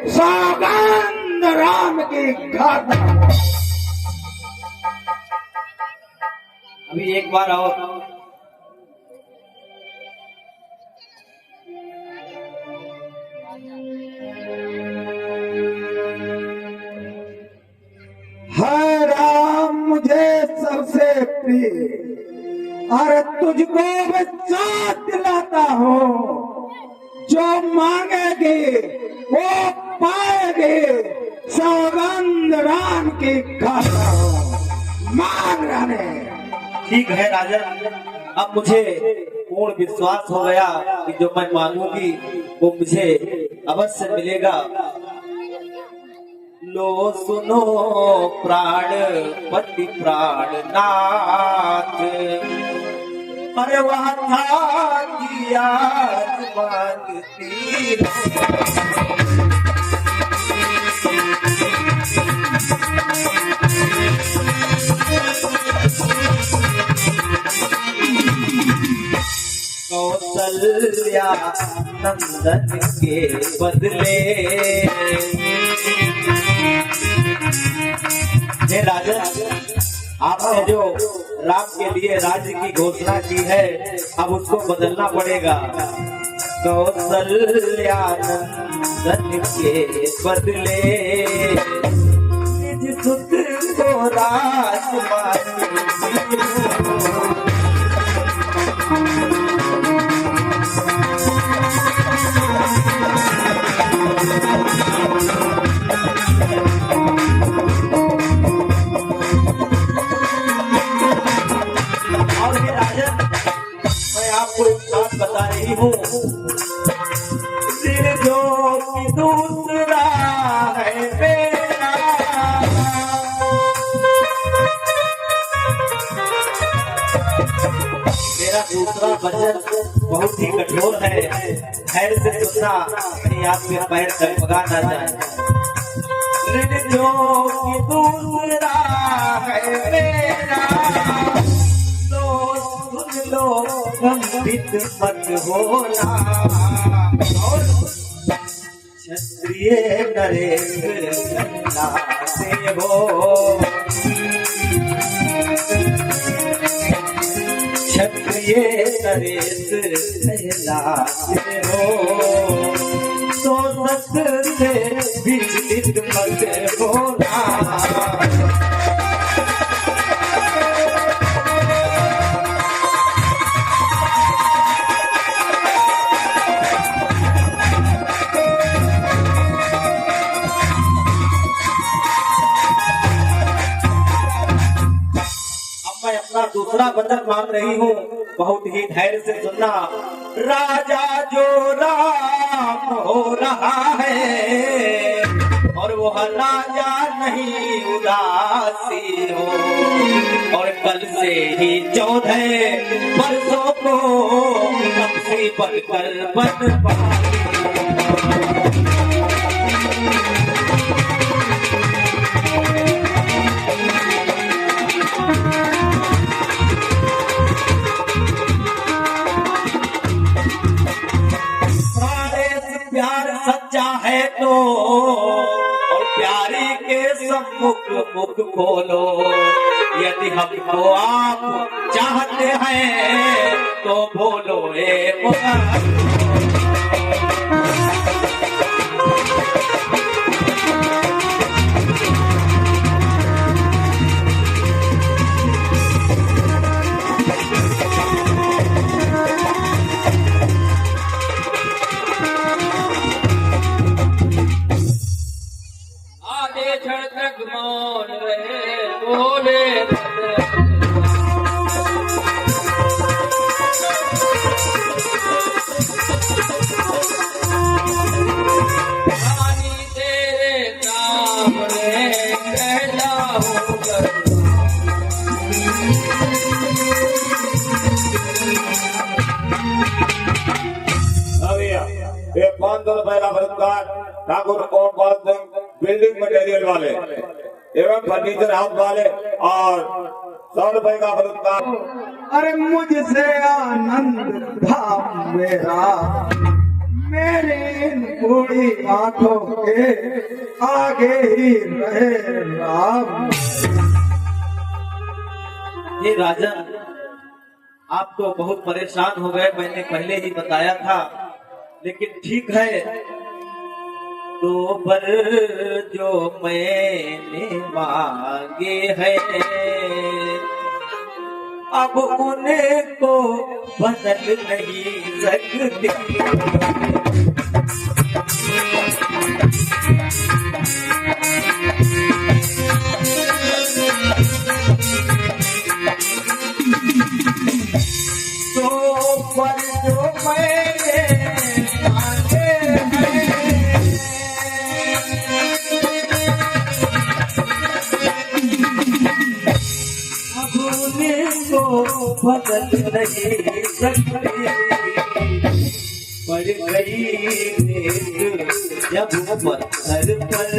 सौगंध राम की गाथा। अभी एक बार आओ। है राम मुझे सबसे प्रिय, अरे तुझको मैं साथ दिलाता हूँ, जो मांगेगी वो पाएगी, सौगंध राम की गाथा मांग रहे। ठीक है राजन, अब मुझे पूर्ण विश्वास हो गया कि जो मैं मांगूंगी वो मुझे अवश्य मिलेगा। लो सुनो प्राण पति प्राणनाथ, अरे वह था किया मांगती कौशल्या नंदन के बदले। हे राजा, आपने जो राम के लिए राज्य की घोषणा की है अब उसको बदलना पड़ेगा। कौशल्या नंदन के बदले निज सुत को राजकुमार। बता रही हूँ, दिल जो कि दूसरा है मेरा, मेरा दूसरा वचन बहुत ही कठोर है। खैर से सुनना, कहीं आपके पैर डगमगा ना जाए। दिल जो कि दूसरा है मेरा, लो गंभित मत होना। और क्षत्रिय नरेंद्र से हो, क्षत्रिय नरेंद्र से हो, तो सत से विचलित मत होना। दूसरा वचन मांग रही हूँ, बहुत ही धैर्य से सुनना। राजा जो राम हो रहा है और वह राजा नहीं उदासी हो, और कल से ही 14 वर्षों को सबसे बनकर बन पाए। सच्चा है तो और प्यारी के सम्मुख मुख खोलो। यदि हमको आप चाहते हैं तो बोलो ए मौन रहे बोले। रानी तेरे सामने कहता हूँ ये 500 पहला पुरस्कार ठाकुर ओम पाल सिंह बिल्डिंग मटेरियल वाले एवं फर्नीचर हाउस वाले और 100 रुपए का पुरस्कार। अरे मुझसे आनंद धाम मेरा मेरी इन बूढ़ी आंखों के आगे ही रहे राम। ये राजन, आप तो बहुत परेशान हो गए, मैंने पहले ही बताया था, लेकिन ठीक है, दो बर जो मैंने मांगे हैं अब उनको बदल नहीं सकती। तो पर जो मैंने मांगे हैं अब उनको बदल नहीं सकते। पड़ गई रेत जब पत्थर पर,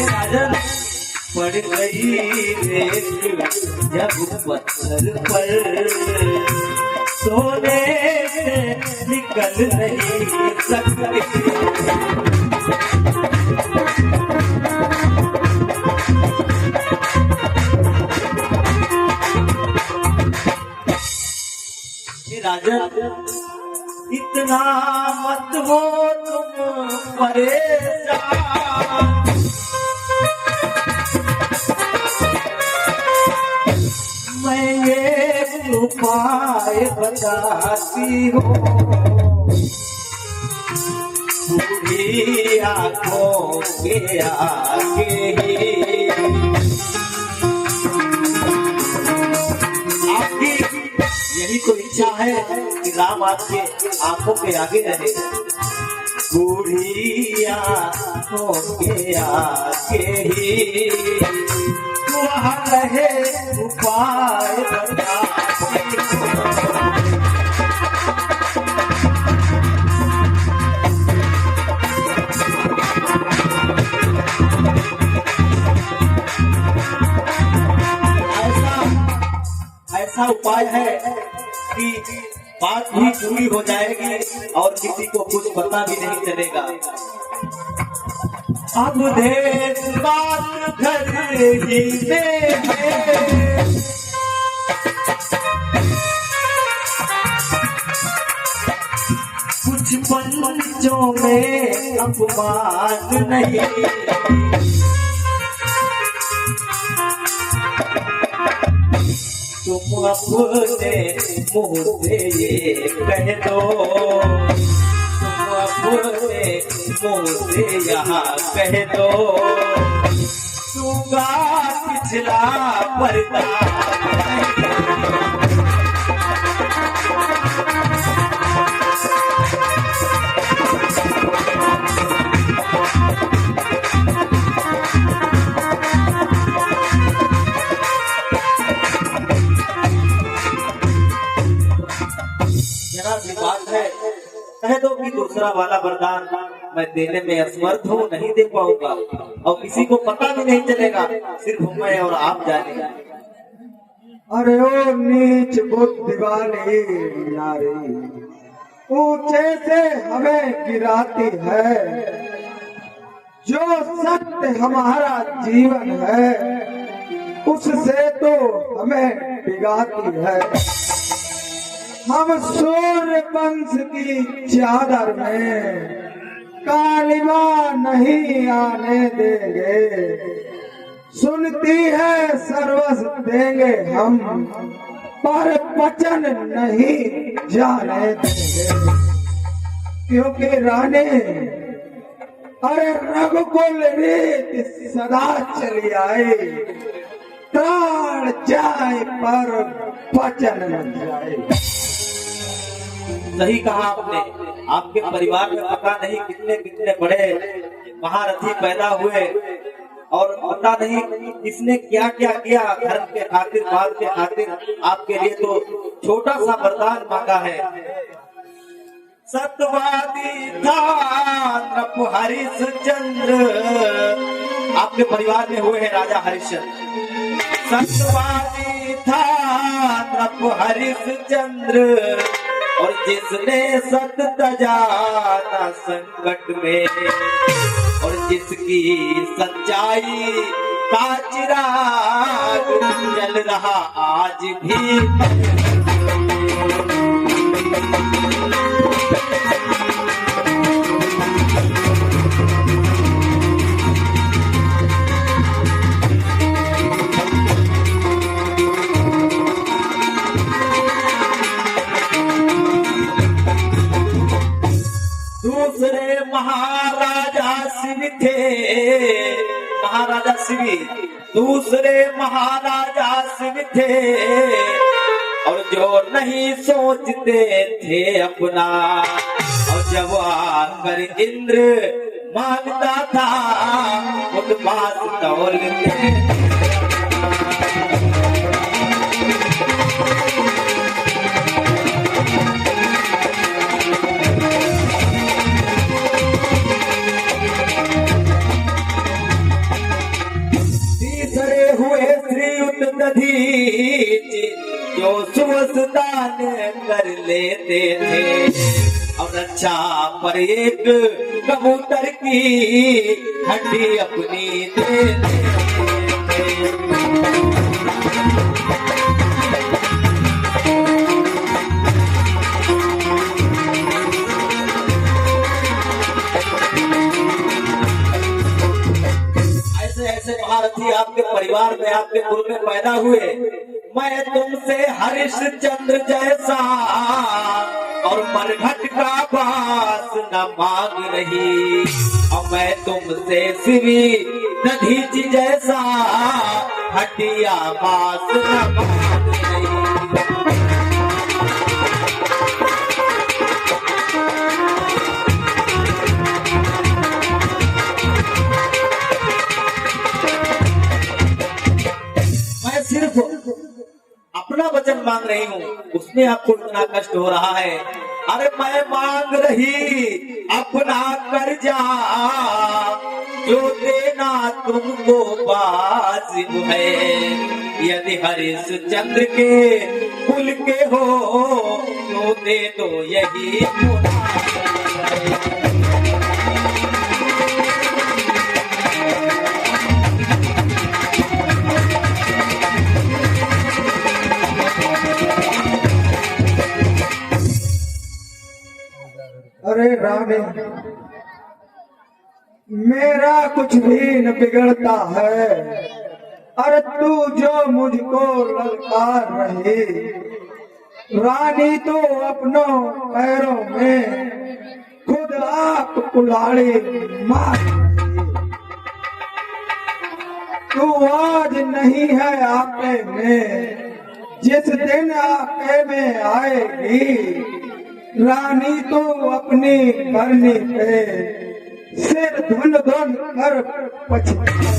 राजन, पड़ गई रेत जब पत्थर पर, सोने से निकल नहीं सकती। राजन, इतना मत हो तुम परेशान, मैं ये उपाय बताती हूँ, बूढ़ी आंखों के आगे ही आपकी यही तो इच्छा है कि राम आपके आंखों के आगे रहे। बूढ़ी आंखों के आगे ही वहाँ रहे उपाय बताती हूँ। ऐसा उपाय है कि बात भी पूरी हो जाएगी और किसी को कुछ पता भी नहीं चलेगा। अब देश बात घर ही में है, कुछ पंचों में अपमान नहीं, तुम अपने मुंह से ये कह दो, तुम अपने मुंह से यहाँ कह दो, दूंगा पिछला पर्दा। बात है, कह दो कि दूसरा वाला वरदान मैं देने में असमर्थ हूँ, नहीं दे पाऊंगा और किसी को पता भी नहीं चलेगा, सिर्फ मैं और आप जानेंगे। अरे ओ नीच बुद्धि वाली नारी, ऊंचे से हमें गिराती है, जो सत्य हमारा जीवन है उससे तो हमें बिगाती है। हम सूर्य वंश की चादर में कालिमा नहीं आने देंगे, सुनती है सर्वस्व देंगे हम, पर वचन नहीं जाने देंगे। क्योंकि रानी, अरे रघुकुल रीत सदा चली आई, प्राण जाए पर वचन न जाए। सही कहा आपने, आपके परिवार में पता नहीं कितने कितने बड़े महारथी पैदा हुए और पता नहीं किसने क्या क्या किया धर्म के खातिर, बात के खातिर। आपके लिए तो छोटा सा वरदान मांगा है। सत्यवादी था नृप हरिश्चंद्र, आपके परिवार में हुए हैं राजा हरिश्चंद्र। सत्यवादी था नृप हरिश्चंद्र, और जिसने सत तजा न संकट में, और जिसकी सच्चाई का चिराग जल रहा आज भी। दूसरे महाराजा शिव थे, महाराजा शिव, दूसरे महाराजा शिव थे, और जो नहीं सोचते थे अपना, और जब आकर इंद्र मांगता था उद्वास दौलते। दधीच जो सुवसदान कर लेते थे, और रक्षा पर एक कबूतर की हड्डी अपनी देते थे। ऐसे महारथी आपके परिवार में, आपके कुल में पैदा हुए। मैं तुमसे हरिश्चंद्र जैसा और मरघट का बास न मांग रही, और मैं तुमसे शिवी दधीच जैसा हड्डिया बास न मांग रही। सिर्फ अपना वचन मांग रही हूँ, उसमें आपको इतना कष्ट हो रहा है। अरे मैं मांग रही अपना कर्जा, जो देना तुमको वाजिब है। यदि हरिश्चंद्र के कुल के हो तो दे दो यही अरे रानी, मेरा कुछ भी न बिगड़ता है। अरे तू जो मुझको ललकार रही, रानी तो अपनों पैरों में खुद आप कुल्हाड़ी मार रही। तू आज नहीं है आपे में, जिस दिन आपे में आएगी, रानी तो अपनी करनी पे सिर धुन धुन कर पछताएगी।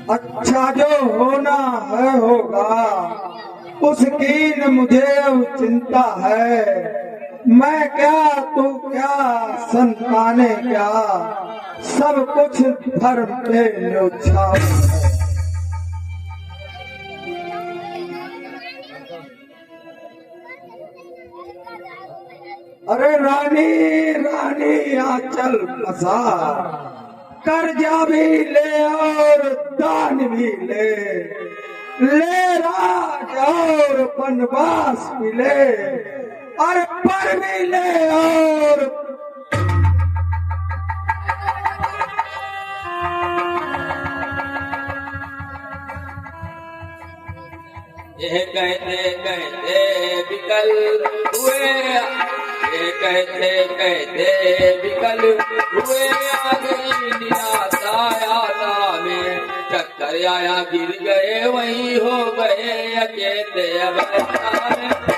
अच्छा जो होना है होगा, उसकी न मुझे चिंता है। मैं क्या तू क्या संताने क्या, सब कुछ धर्म पे न्योछावर है। अरे रानी रानी आंचल पसार, कर्जा भी ले और दान भी ले राज और वनवास भी ले, और पर भी ले और ये कहते कहते विकल हुए, ये कहते कहते विकल हुए, आ गई निराशा आशा में, चक्कर आया गिर गए वहीं हो गए अकेले अवस्था में।